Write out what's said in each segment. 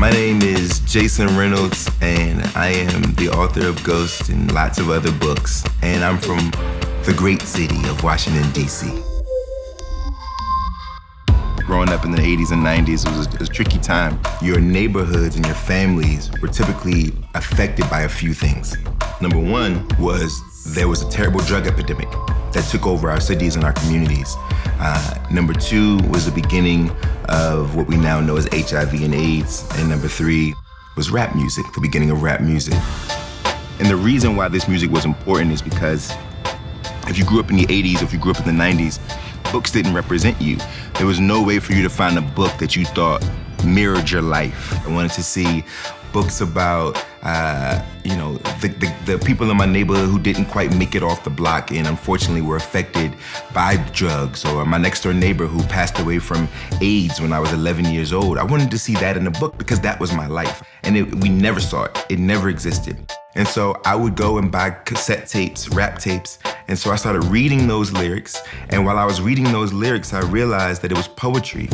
My name is Jason Reynolds, and I am the author of Ghost and lots of other books. And I'm from the great city of Washington, D.C. Growing up in the 80s and 90s was a tricky time. Your neighborhoods and your families were typically affected by a few things. Number one was there was a terrible drug epidemic that took over our cities and our communities. Number two was the beginning of what we now know as HIV and AIDS. And number three was rap music, the beginning of rap music. And the reason why this music was important is because if you grew up in the 80s, if you grew up in the 90s, books didn't represent you. There was no way for you to find a book that you thought mirrored your life. I wanted to see books about, the people in my neighborhood who didn't quite make it off the block and unfortunately were affected by drugs, or my next door neighbor who passed away from AIDS when I was 11 years old. I wanted to see that in a book because that was my life. And we never saw it. It never existed. And so I would go and buy cassette tapes, rap tapes, and so I started reading those lyrics. And while I was reading those lyrics, I realized that it was poetry.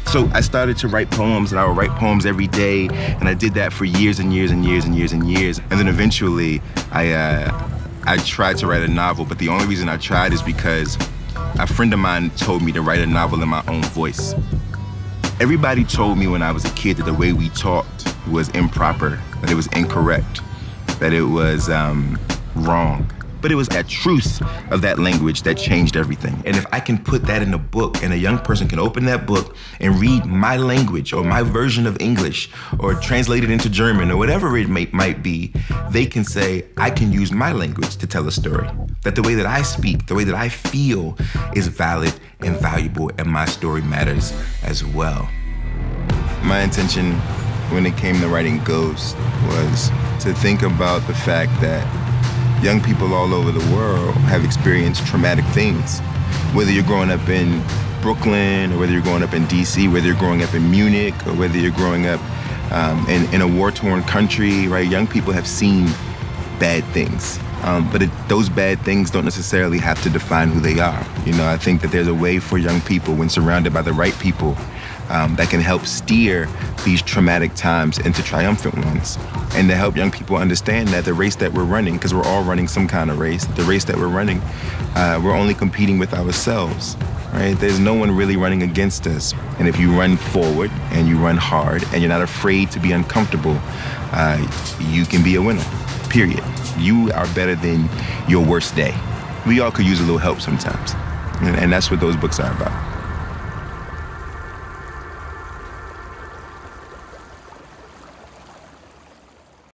So I started to write poems, and I would write poems every day, and I did that for years and years and years and years and years. And then eventually, I tried to write a novel, but the only reason I tried is because a friend of mine told me to write a novel in my own voice. Everybody told me when I was a kid that the way we talked was improper, that it was incorrect, that it was wrong. But it was that truth of that language that changed everything. And if I can put that in a book and a young person can open that book and read my language or my version of English or translate it into German or whatever it might be, they can say, I can use my language to tell a story. That the way that I speak, the way that I feel is valid and valuable, and my story matters as well. My intention when it came to writing Ghost was to think about the fact that young people all over the world have experienced traumatic things. Whether you're growing up in Brooklyn, or whether you're growing up in DC, whether you're growing up in Munich, or whether you're growing up in a war-torn country, right? Young people have seen bad things. But those bad things don't necessarily have to define who they are. You know, I think that there's a way for young people, when surrounded by the right people, that can help steer these traumatic times into triumphant ones, and to help young people understand that the race that we're running, because we're all running some kind of race, the race that we're running, we're only competing with ourselves, right? There's no one really running against us. And if you run forward and you run hard and you're not afraid to be uncomfortable, you can be a winner, period. You are better than your worst day. We all could use a little help sometimes. And that's what those books are about.